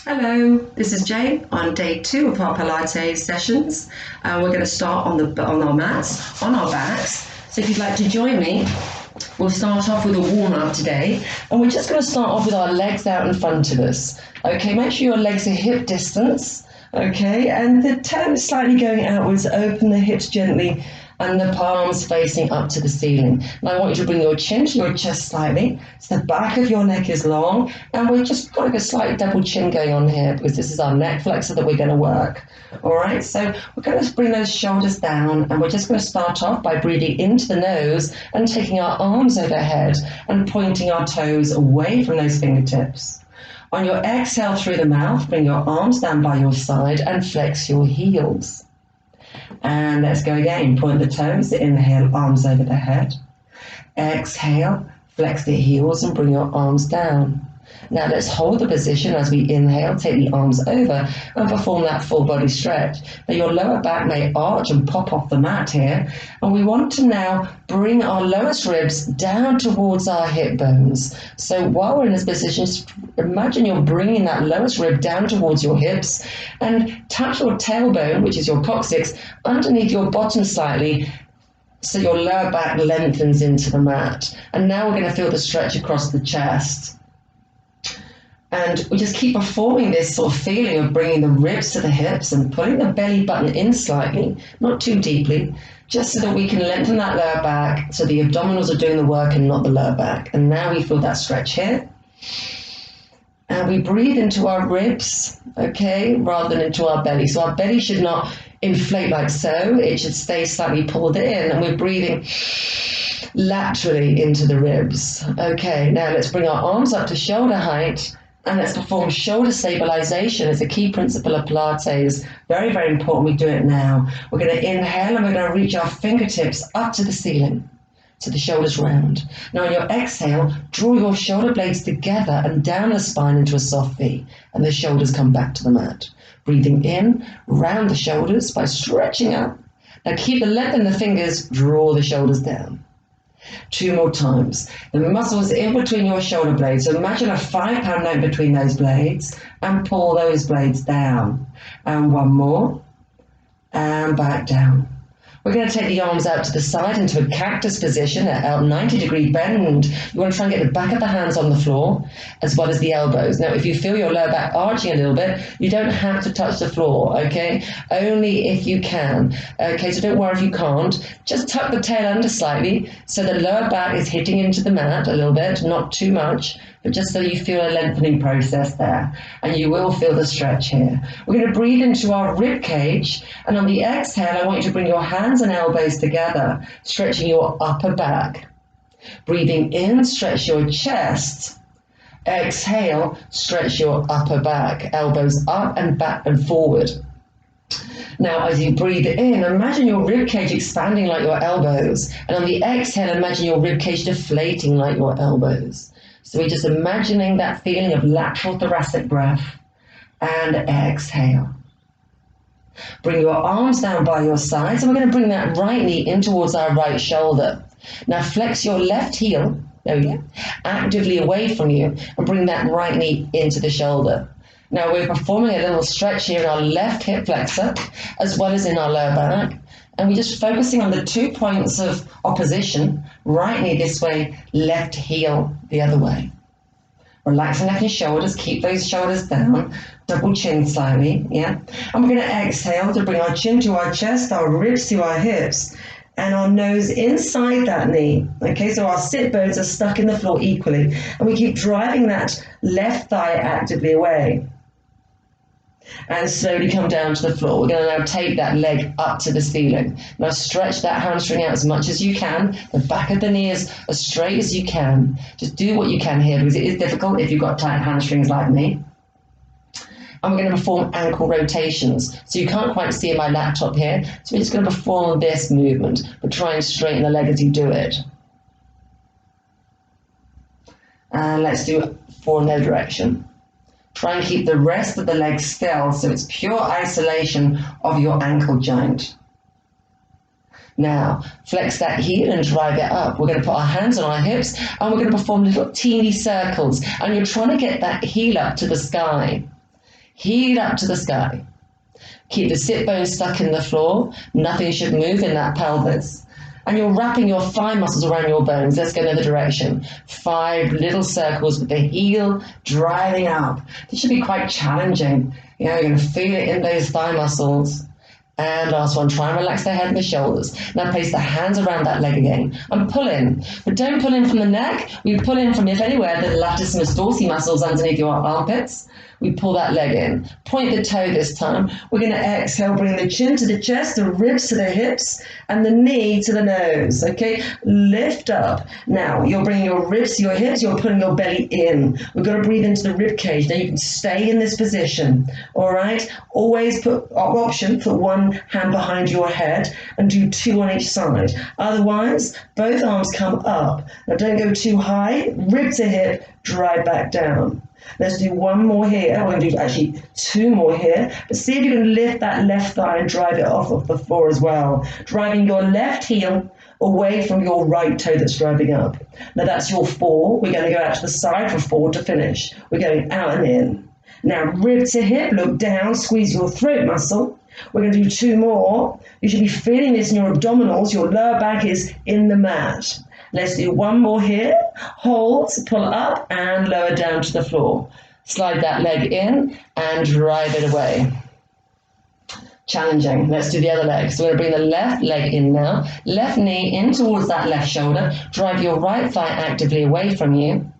Hello, this is Jane on day 2 of our Pilates sessions. We're going to start on our mats, on our backs. So if you'd like to join me, we'll start off with a warm-up today. And we're just going to start off with our legs out in front of us. Okay, make sure your legs are hip distance. Okay, and the toe is slightly going outwards. Open the hips gently and the palms facing up to the ceiling. And I want you to bring your chin to your chest slightly, so the back of your neck is long, and we've just got a slight double chin going on here because this is our neck flexor that we're going to work. All right, so we're going to bring those shoulders down, and we're just going to start off by breathing into the nose and taking our arms overhead and pointing our toes away from those fingertips. On your exhale through the mouth, bring your arms down by your side and flex your heels. And let's go again. Point the toes, inhale, arms over the head. Exhale, flex the heels and bring your arms down. Now let's hold the position as we inhale, take the arms over and perform that full body stretch. Now your lower back may arch and pop off the mat here. And we want to now bring our lowest ribs down towards our hip bones. So while we're in this position, imagine you're bringing that lowest rib down towards your hips and touch your tailbone, which is your coccyx, underneath your bottom slightly, so your lower back lengthens into the mat. And now we're going to feel the stretch across the chest. And we just keep performing this sort of feeling of bringing the ribs to the hips and pulling the belly button in slightly, not too deeply, just so that we can lengthen that lower back so the abdominals are doing the work and not the lower back. And now we feel that stretch here. And we breathe into our ribs, okay, rather than into our belly. So our belly should not inflate like so. It should stay slightly pulled in, and we're breathing laterally into the ribs. Okay, now let's bring our arms up to shoulder height. And let's perform shoulder stabilization. It's a key principle of Pilates. Very, very important we do it now. We're going to inhale and we're going to reach our fingertips up to the ceiling, so the shoulders round. Now on your exhale, draw your shoulder blades together and down the spine into a soft V, and the shoulders come back to the mat. Breathing in, round the shoulders by stretching up. Now keep the length in the fingers, draw the shoulders down. 2 more times. The muscles in between your shoulder blades. So imagine a 5-pound note between those blades and pull those blades down. And 1 more. And back down. We're going to take the arms out to the side into a cactus position at a 90-degree bend. You want to try and get the back of the hands on the floor as well as the elbows. Now, if you feel your lower back arching a little bit, you don't have to touch the floor, okay? Only if you can. Okay, so don't worry if you can't. Just tuck the tail under slightly so the lower back is hitting into the mat a little bit, not too much, but just so you feel a lengthening process there. And you will feel the stretch here. We're going to breathe into our rib cage, and on the exhale, I want you to bring your hands and elbows together, stretching your upper back. Breathing in, stretch your chest. Exhale, stretch your upper back, elbows up and back and forward. Now, as you breathe in, imagine your rib cage expanding like your elbows. And on the exhale, imagine your rib cage deflating like your elbows. So we're just imagining that feeling of lateral thoracic breath. And exhale. Bring your arms down by your sides, and we're going to bring that right knee in towards our right shoulder. Now flex your left heel, there we go, actively away from you, and bring that right knee into the shoulder. Now we're performing a little stretch here in our left hip flexor, as well as in our lower back. And we're just focusing on the 2 points of opposition, right knee this way, left heel the other way. Relax the neck and shoulders, keep those shoulders down, double chin slightly, yeah? And we're going to exhale to bring our chin to our chest, our ribs to our hips, and our nose inside that knee, okay? So our sit bones are stuck in the floor equally, and we keep driving that left thigh actively away. And slowly come down to the floor. We're going to now take that leg up to the ceiling. Now stretch that hamstring out as much as you can. The back of the knee is as straight as you can. Just do what you can here, because it is difficult if you've got tight hamstrings like me. And we're going to perform ankle rotations. So you can't quite see my laptop here. So we're just going to perform this movement, but try and straighten the leg as you do it. And let's do it 4 in their direction. Try and keep the rest of the leg still, so it's pure isolation of your ankle joint. Now, flex that heel and drive it up. We're going to put our hands on our hips, and we're going to perform little teeny circles, and you're trying to get that heel up to the sky. heel up to the sky. Keep the sit bones stuck in the floor. Nothing should move in that pelvis. And you're wrapping your thigh muscles around your bones. Let's go in the other direction. 5 little circles with the heel driving up. This should be quite challenging. You know, you're going to feel it in those thigh muscles. And last one, try and relax the head and the shoulders. Now place the hands around that leg again and pull in. But don't pull in from the neck. We pull in from, if anywhere, the latissimus dorsi muscles underneath your armpits. We pull that leg in. Point the toe this time. We're going to exhale, bring the chin to the chest, the ribs to the hips, and the knee to the nose, okay? Lift up. Now, you're bringing your ribs to your hips, you're pulling your belly in. We've got to breathe into the rib cage. Now you can stay in this position, all right? Always put one hand behind your head and do 2 on each side. Otherwise, both arms come up. Now don't go too high, rib to hip, drive back down. Let's do 1 more here. We're going to do actually 2 more here. But see if you can lift that left thigh and drive it off of the floor as well. Driving your left heel away from your right toe that's driving up. Now that's your 4. We're going to go out to the side for 4 to finish. We're going out and in. Now rib to hip, look down, squeeze your throat muscle. We're going to do 2 more. You should be feeling this in your abdominals. Your lower back is in the mat. Let's do 1 more here. Hold, pull up and lower down to the floor. Slide that leg in and drive it away. Challenging. Let's do the other leg. So we're going to bring the left leg in now. Left knee in towards that left shoulder. Drive your right thigh actively away from you.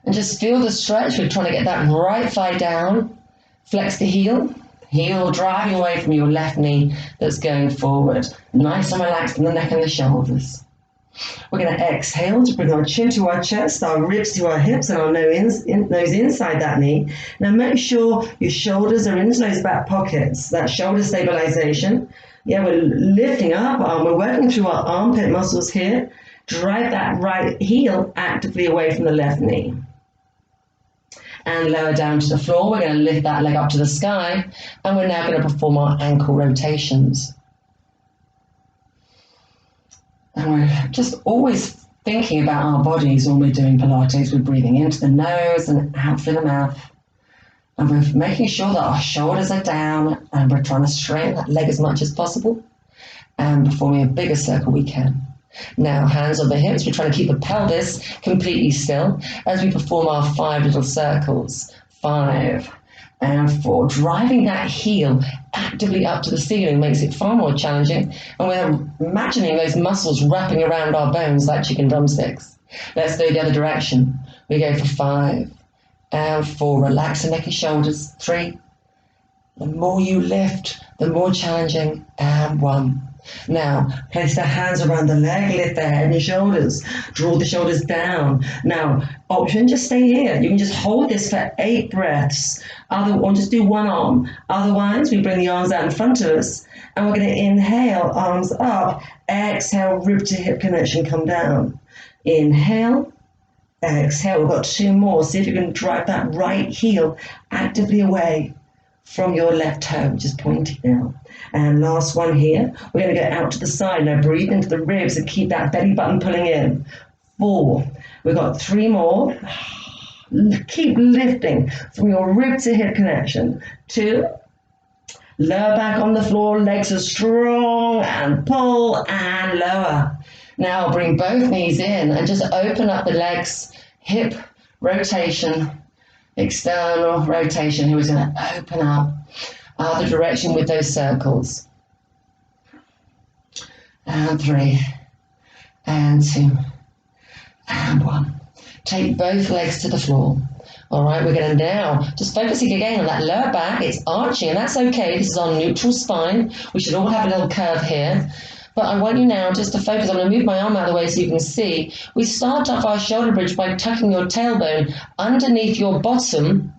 And just feel the stretch. We're trying to get that right thigh down. Flex the heel. Heel driving away from your left knee that's going forward. Nice and relaxed in the neck and the shoulders. We're going to exhale to bring our chin to our chest, our ribs to our hips, and our nose inside that knee. Now make sure your shoulders are into those back pockets, that shoulder stabilization. Yeah, we're lifting up, we're working through our armpit muscles here. Drive that right heel actively away from the left knee. And lower down to the floor. We're going to lift that leg up to the sky, and we're now going to perform our ankle rotations. And we're just always thinking about our bodies when we're doing Pilates. We're breathing into the nose and out through the mouth. And we're making sure that our shoulders are down and we're trying to straighten that leg as much as possible and performing a bigger circle we can. Now, hands on the hips. We're trying to keep the pelvis completely still as we perform our 5 little circles. 5 and 4. Driving that heel actively up to the ceiling makes it far more challenging, and we're imagining those muscles wrapping around our bones like chicken drumsticks. Let's go the other direction. We go for 5 and 4. Relax the neck and shoulders. 3. The more you lift, the more challenging. And 1. Now, place the hands around the leg, lift the head and shoulders, draw the shoulders down. Now, option, just stay here. You can just hold this for 8 breaths, or just do 1 arm. Otherwise, we bring the arms out in front of us, and we're going to inhale, arms up, exhale, rib to hip connection, come down. Inhale, exhale. We've got 2 more. See if you can drive that right heel actively away from your left toe, which is pointing now. And last one here, we're going to go out to the side. Now breathe into the ribs and keep that belly button pulling in. 4. We've got 3 more. Keep lifting from your rib to hip connection. 2. Lower back on the floor, legs are strong, and pull and lower. Now bring both knees in and just open up the legs, hip rotation, external rotation. Here we're going to open up other direction with those circles. And 3, and 2, and 1. Take both legs to the floor. All right, we're going to now just focusing again on that lower back. It's arching, and that's okay. This is on neutral spine. We should all have a little curve here. But I want you now just to focus. I'm going to move my arm out of the way so you can see. We start off our shoulder bridge by tucking your tailbone underneath your bottom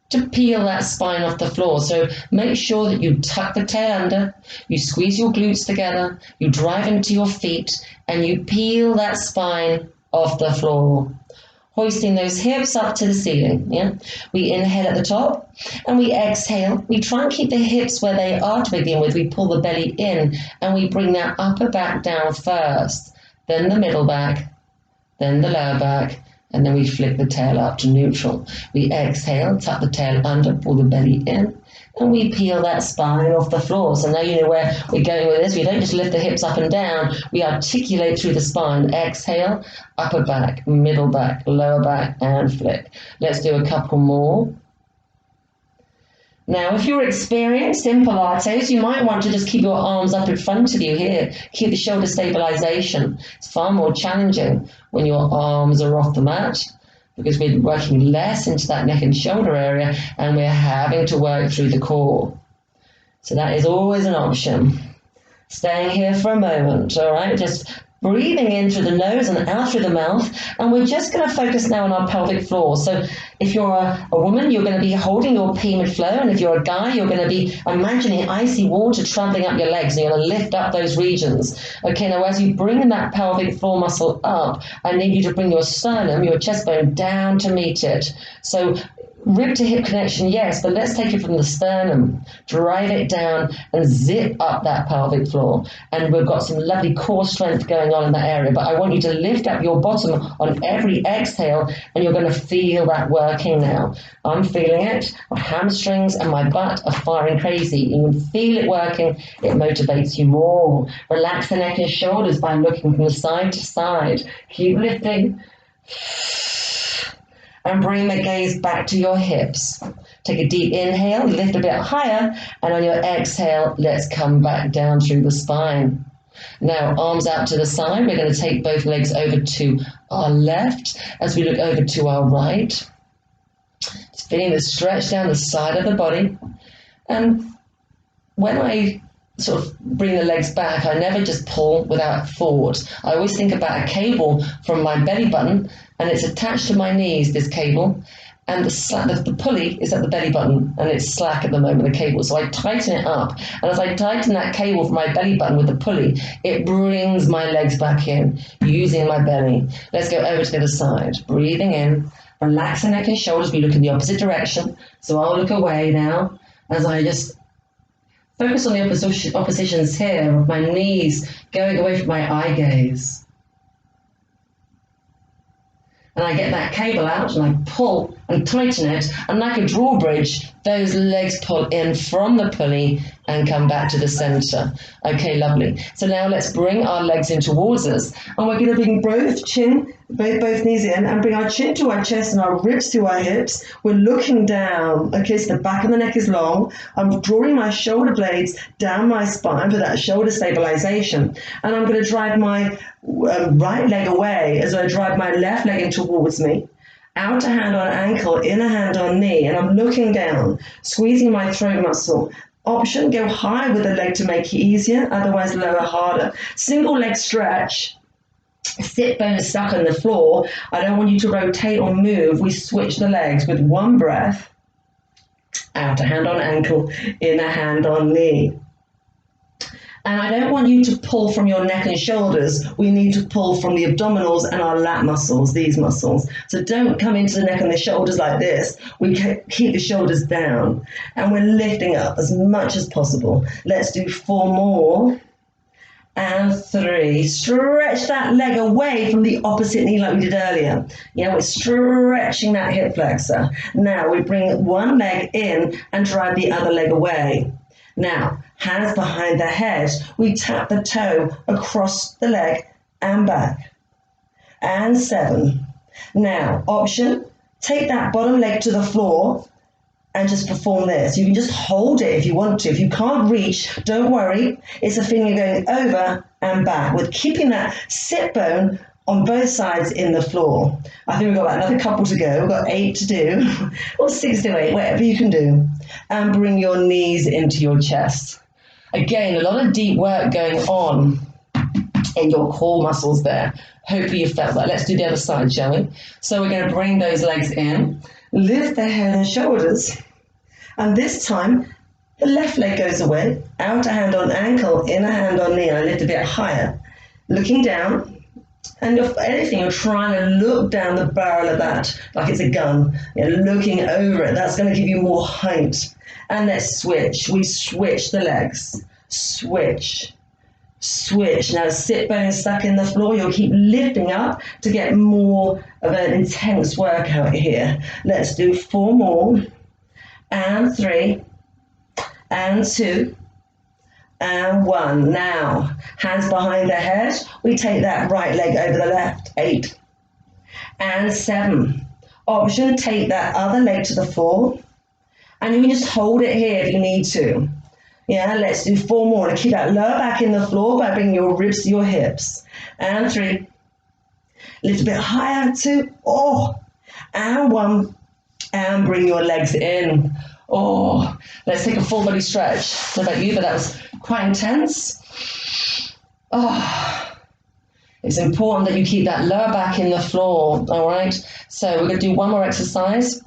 to peel that spine off the floor. So make sure that you tuck the tail under, you squeeze your glutes together, you drive into your feet, and you peel that spine off the floor. Hoisting those hips up to the ceiling. Yeah, we inhale at the top and we exhale. We try and keep the hips where they are to begin with. We pull the belly in and we bring that upper back down first, then the middle back, then the lower back, and then we flick the tail up to neutral. We exhale, tuck the tail under, pull the belly in, and we peel that spine off the floor. So now you know where we're going with this. We don't just lift the hips up and down, we articulate through the spine. Exhale, upper back, middle back, lower back, and flick. Let's do a couple more. Now, if you're experienced in Pilates, you might want to just keep your arms up in front of you here. Keep the shoulder stabilization. It's far more challenging when your arms are off the mat because we're working less into that neck and shoulder area and we're having to work through the core. So that is always an option. Staying here for a moment, all right? Just breathing in through the nose and out through the mouth. And we're just going to focus now on our pelvic floor. So if you're a woman, you're going to be holding your P mid-flow. And if you're a guy, you're going to be imagining icy water trampling up your legs. And you're going to lift up those regions. Okay, now as you bring that pelvic floor muscle up, I need you to bring your sternum, your chest bone, down to meet it. So rib to hip connection, yes, but let's take it from the sternum, drive it down and zip up that pelvic floor. And we've got some lovely core strength going on in that area, but I want you to lift up your bottom on every exhale and you're going to feel that working now. I'm feeling it. My hamstrings and my butt are firing crazy. You can feel it working. It motivates you more. Relax the neck and shoulders by looking from side to side. Keep lifting. And bring the gaze back to your hips. Take a deep inhale, lift a bit higher, and on your exhale, let's come back down through the spine. Now, arms out to the side. We're going to take both legs over to our left as we look over to our right. Just feeling the stretch down the side of the body. And when I sort of bring the legs back, I never just pull without thought. I always think about a cable from my belly button, and it's attached to my knees, this cable, and the pulley is at the belly button, and it's slack at the moment, the cable. So I tighten it up, and as I tighten that cable from my belly button with the pulley, it brings my legs back in, using my belly. Let's go over to the other side. Breathing in, relax the neck and shoulders. We look in the opposite direction. So I'll look away now as I just focus on the oppositions here of my knees going away from my eye gaze. And I get that cable out and I pull and tighten it, and like a drawbridge, those legs pull in from the pulley and come back to the center. Okay, lovely. So now let's bring our legs in towards us, and we're going to bring both knees in and bring our chin to our chest and our ribs to our hips. We're looking down. Okay, so the back of the neck is long. I'm drawing my shoulder blades down my spine for that shoulder stabilization, and I'm going to drive my right leg away as I drive my left leg in towards me. Outer hand on ankle, inner hand on knee, and I'm looking down, squeezing my throat muscle. Option, go high with the leg to make it easier, otherwise lower harder. Single leg stretch. Sit bone is stuck on the floor. I don't want you to rotate or move. We switch the legs with one breath. Outer hand on ankle, inner hand on knee. And I don't want you to pull from your neck and shoulders. We need to pull from the abdominals and our lat muscles, these muscles. So don't come into the neck and the shoulders like this. We keep the shoulders down. And we're lifting up as much as possible. Let's do 4 more. And 3. Stretch that leg away from the opposite knee like we did earlier. Yeah, we're stretching that hip flexor. Now we bring one leg in and drive the other leg away. Now, hands behind the head, we tap the toe across the leg and back. And 7. Now, option, take that bottom leg to the floor and just perform this. You can just hold it if you want to. If you can't reach, don't worry. It's a thing you're going over and back with keeping that sit bone on both sides in the floor. I think we've got another couple to go. We've got 8 to do, or 6 to 8, whatever you can do. And bring your knees into your chest. Again, a lot of deep work going on in your core muscles there. Hopefully you felt that. Let's do the other side, shall we? So we're going to bring those legs in, lift the head and shoulders, and this time the left leg goes away, outer hand on ankle, inner hand on knee, and I lift a bit higher, looking down. And if anything, you're trying to look down the barrel of that like it's a gun. You're looking over it. That's going to give you more height. And let's switch. We switch the legs. Switch. switch. Now sit bones stuck in the floor. You'll keep lifting up to get more of an intense workout here. Let's do 4 more, and 3, and 2, and 1. Now, hands behind the head. We take that right leg over the left. 8, and 7. Option, take that other leg to the floor, and you can just hold it here if you need to. Yeah, let's do 4 more. And keep that lower back in the floor by bringing your ribs to your hips. And 3. Lift a bit higher. 2. Oh, and 1. And bring your legs in. Oh, let's take a full body stretch. I don't know about you, but that was quite intense. Oh, it's important that you keep that lower back in the floor. All right. So we're going to do 1 more exercise.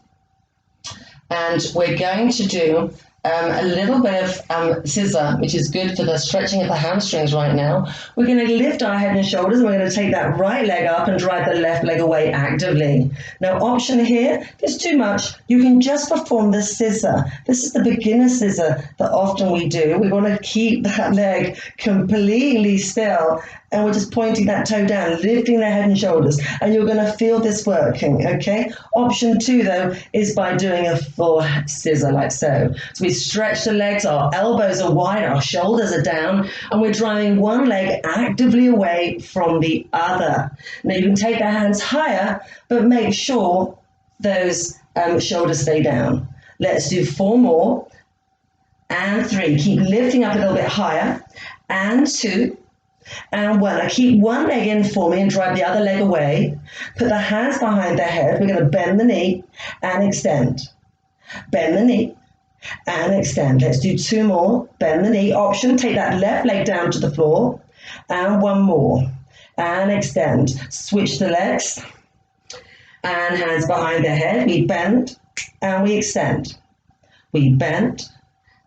And we're going to do a little bit of scissor, which is good for the stretching of the hamstrings right now. We're going to lift our head and shoulders, and we're going to take that right leg up and drive the left leg away actively. Now, option here, if it's too much, you can just perform the scissor. This is the beginner scissor that often we do. We want to keep that leg completely still, and we're just pointing that toe down, lifting the head and shoulders, and you're going to feel this working, okay? Option 2, though, is by doing a full scissor like so. So we stretch the legs, our elbows are wide, our shoulders are down, and we're driving one leg actively away from the other. Now, you can take the hands higher, but make sure those shoulders stay down. Let's do 4 more, and 3. Keep lifting up a little bit higher, and 2, and 1. Now keep one leg in for me and drive the other leg away. Put the hands behind the head. We're going to bend the knee and extend. Bend the knee and extend. Let's do 2 more. Bend the knee. Option, take that left leg down to the floor. And 1 more. And extend. Switch the legs. And hands behind the head. We bend and we extend. We bend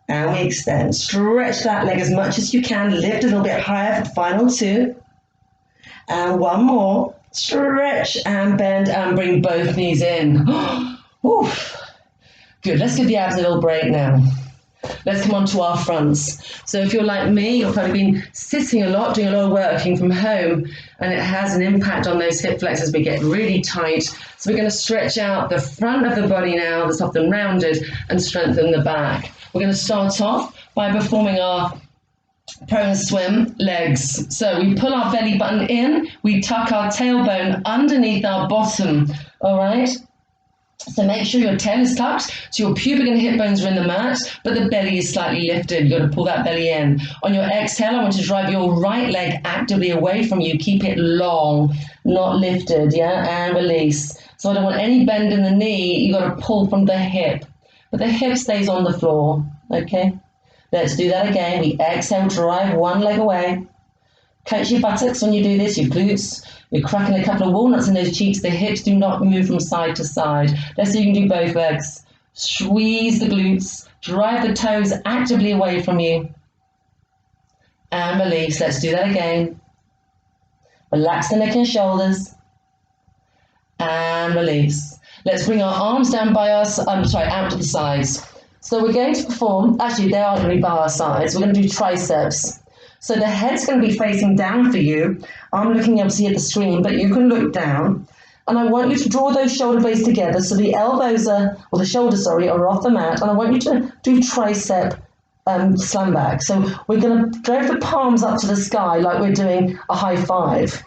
and we extend. Stretch that leg as much as you can. Lift a little bit higher for the final 2. And 1 more. Stretch and bend and bring both knees in. Oof. Good. Let's give the abs a little break now. Let's come on to our fronts. So if you're like me, you've probably been sitting a lot, doing a lot of working from home, and it has an impact on those hip flexors. We get really tight. So we're going to stretch out the front of the body now, that's often rounded, and strengthen the back. We're going to start off by performing our prone swim legs. So we pull our belly button in, we tuck our tailbone underneath our bottom, all right? So make sure your tail is tucked, so your pubic and hip bones are in the mat, but the belly is slightly lifted. You've got to pull that belly in. On your exhale, I want to drive your right leg actively away from you. Keep it long, not lifted, yeah? And release. So I don't want any bend in the knee. You've got to pull from the hip, but the hip stays on the floor, okay? Let's do that again. We exhale, drive one leg away. Clench your buttocks when you do this, your glutes. You're cracking a couple of walnuts in those cheeks. The hips do not move from side to side. Let's see if you can do both legs. Squeeze the glutes. Drive the toes actively away from you. And release. Let's do that again. Relax the neck and shoulders. And release. Let's bring our arms down by our, out to the sides. So we're going to perform, actually they are going to be by our sides. We're going to do triceps. So the head's going to be facing down for you. I'm looking obviously at the screen, but you can look down. And I want you to draw those shoulder blades together so the elbows are, or the shoulders, sorry, are off the mat. And I want you to do tricep slam back. So we're going to drive the palms up to the sky like we're doing a high five.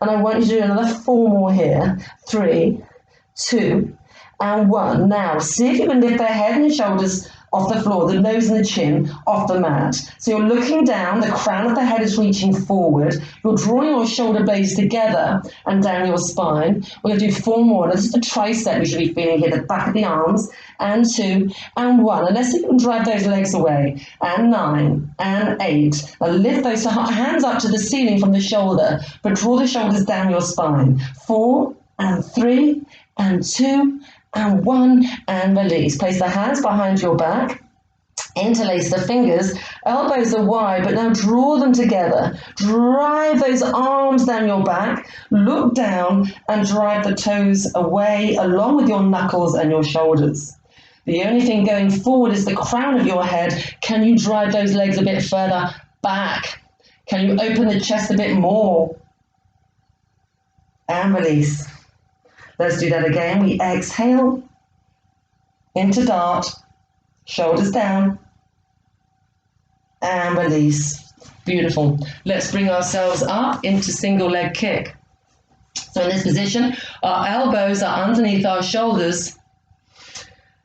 And I want you to do another 4 more here. 3, 2, and 1. Now, see if you can lift their head and shoulders off the floor, the nose and the chin off the mat. So you're looking down, the crown of the head is reaching forward. You're drawing your shoulder blades together and down your spine. We're going to do 4 more. Now, this is the tricep you should be feeling here, the back of the arms. And 2, and 1. And let's see if you can drive those legs away. And 9, and 8. Now lift those hands up to the ceiling from the shoulder, but draw the shoulders down your spine. 4, and 3, and 2, and 1, and release. Place the hands behind your back. Interlace the fingers. Elbows are wide, but now draw them together. Drive those arms down your back. Look down and drive the toes away along with your knuckles and your shoulders. The only thing going forward is the crown of your head. Can you drive those legs a bit further back? Can you open the chest a bit more? And release. Let's do that again. We exhale into dart, shoulders down, and release. Beautiful. Let's bring ourselves up into single leg kick. So in this position, our elbows are underneath our shoulders.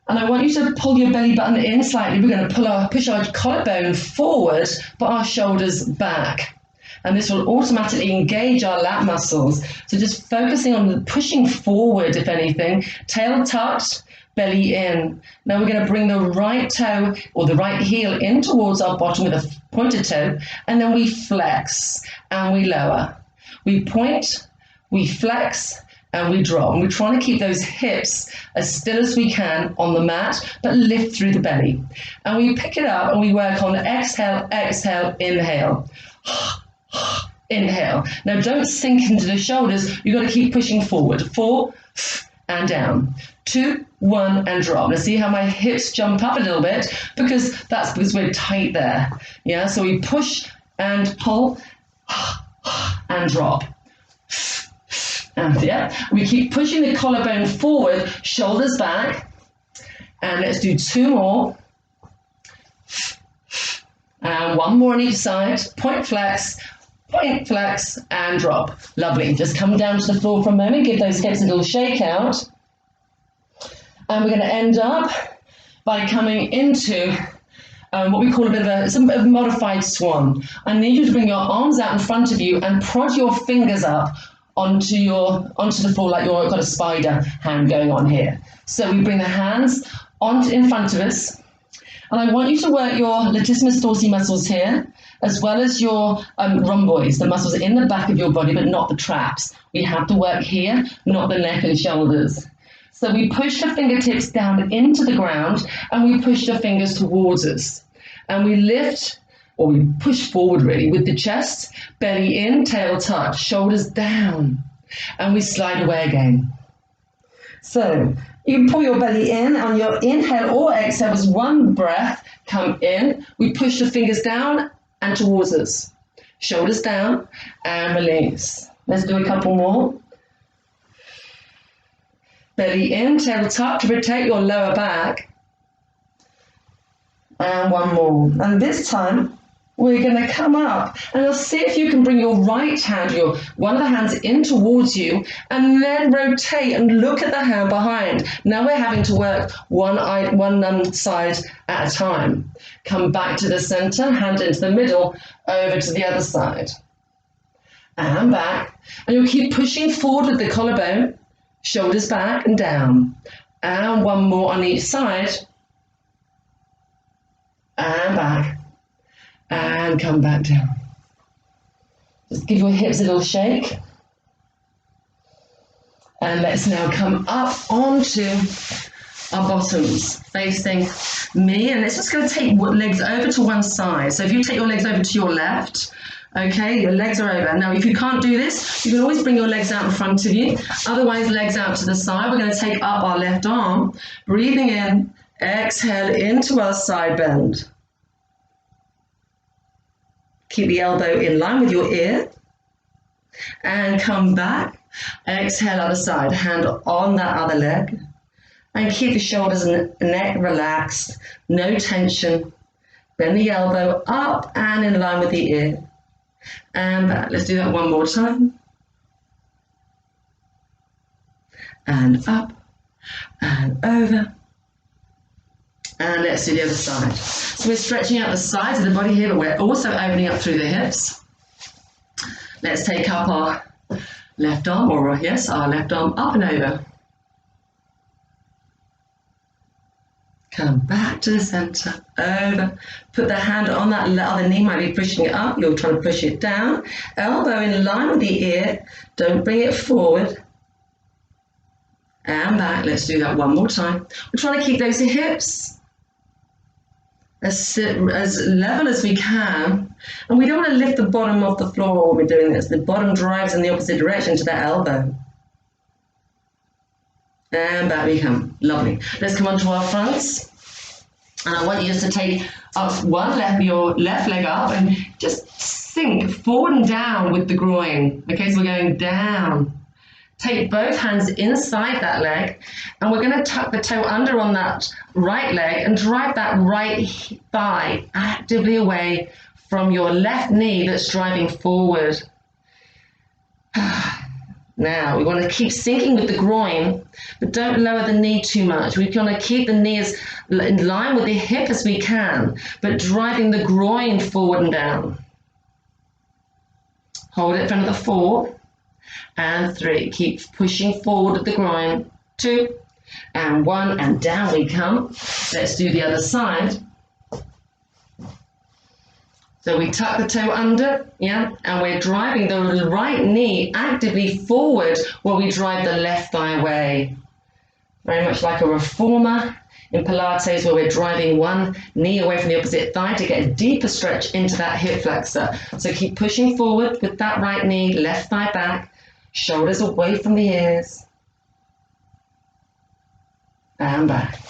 And I want you to pull your belly button in slightly. We're going to push our collarbone forward, but our shoulders back. And this will automatically engage our lat muscles. So just focusing on pushing forward, if anything, tail tucked, belly in. Now we're going to bring the right toe or the right heel in towards our bottom with a pointed toe, and then we flex and we lower. We point, we flex, and we drop. And we're trying to keep those hips as still as we can on the mat, but lift through the belly. And we pick it up and we work on exhale, exhale, inhale. Inhale. Now don't sink into the shoulders. You've got to keep pushing forward. 4 and down. 2, 1 and drop. Now see how my hips jump up a little bit because we're tight there. Yeah, so we push and pull and drop. And yeah, we keep pushing the collarbone forward, shoulders back. And let's do 2 more. And 1 more on each side. Point flex, and drop. Lovely. Just come down to the floor for a moment. Give those hips a little shake out. And we're going to end up by coming into what we call a bit of a modified swan. I need you to bring your arms out in front of you and prod your fingers up onto the floor like you've got a spider hand going on here. So we bring the hands in front of us. And I want you to work your latissimus dorsi muscles here, as well as your rhomboids, the muscles in the back of your body, but not the traps. We have to work here, not the neck and shoulders. So we push the fingertips down into the ground, and we push the fingers towards us. And we lift, or we push forward really, with the chest, belly in, tail touch, shoulders down. And we slide away again. So you can pull your belly in on your inhale or exhale as 1 breath. Come in. We push the fingers down and towards us. Shoulders down and release. Let's do a couple more. Belly in, tail tuck to protect your lower back. And 1 more. And this time, we're going to come up and you'll see if you can bring your right hand, one of the hands in towards you, and then rotate and look at the hand behind. Now we're having to work one side at a time. Come back to the center, hand into the middle, over to the other side. And back. And you'll keep pushing forward with the collarbone, shoulders back and down. And 1 more on each side. And back. And come back down. Just give your hips a little shake. And let's now come up onto our bottoms, facing me. And it's just going to take legs over to one side. So if you take your legs over to your left, okay, your legs are over. Now, if you can't do this, you can always bring your legs out in front of you. Otherwise, legs out to the side. We're going to take up our left arm, breathing in, exhale into our side bend. Keep the elbow in line with your ear and come back. Exhale, other side, hand on that other leg. And keep the shoulders and neck relaxed, no tension. Bend the elbow up and in line with the ear. And back. Let's do that 1 more time. And up and over. And let's do the other side. So we're stretching out the sides of the body here, but we're also opening up through the hips. Let's take up our left arm, our left arm up and over. Come back to the center, over. Put the hand on that other knee, might be pushing it up. You're trying to push it down. Elbow in line with the ear. Don't bring it forward. And back. Let's do that 1 more time. We're trying to keep those hips as level as we can, and we don't want to lift the bottom off the floor when we're doing this. The bottom drives in the opposite direction to that elbow. And back we come. Lovely. Let's come onto our fronts. And I want you just to take up your left leg up and just sink forward and down with the groin. Okay, so we're going down. Take both hands inside that leg, and we're going to tuck the toe under on that right leg and drive that right thigh actively away from your left knee that's driving forward. Now, we want to keep sinking with the groin, but don't lower the knee too much. We want to keep the knee as in line with the hip as we can, but driving the groin forward and down. Hold it for another 4 and 3. Keep pushing forward with the groin. 2 and 1, and down we come. Let's do the other side. So we tuck the toe under, yeah, and we're driving the right knee actively forward while we drive the left thigh away. Very much like a reformer in Pilates, where we're driving one knee away from the opposite thigh to get a deeper stretch into that hip flexor. So keep pushing forward with that right knee, left thigh back, shoulders away from the ears, and back.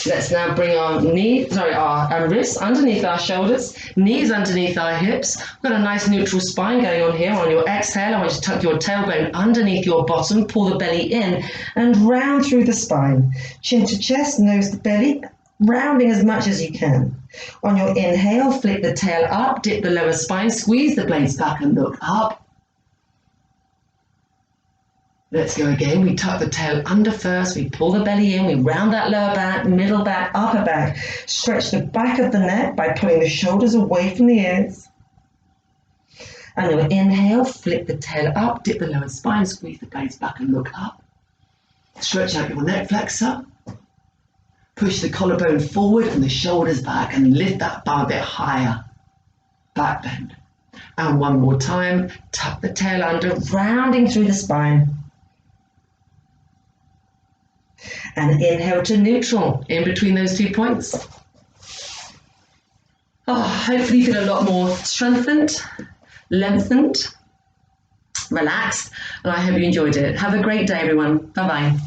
Let's now bring our our wrists underneath our shoulders, knees underneath our hips. We've got a nice neutral spine going on here. On your exhale, I want you to tuck your tailbone underneath your bottom, pull the belly in and round through the spine. Chin to chest, nose to belly, rounding as much as you can. On your inhale, flick the tail up, dip the lower spine, squeeze the blades back and look up. Let's go again. We tuck the tail under first, we pull the belly in, we round that lower back, middle back, upper back. Stretch the back of the neck by pulling the shoulders away from the ears. And your inhale, flip the tail up, dip the lower spine, squeeze the blades back and look up. Stretch out your neck flexor. Push the collarbone forward and the shoulders back and lift that bum a bit higher. Back bend. And one more time, tuck the tail under, rounding through the spine. And inhale to neutral in between those 2 points. Hopefully you feel a lot more strengthened, lengthened, relaxed, and I hope you enjoyed it. Have a great day, everyone. Bye-bye.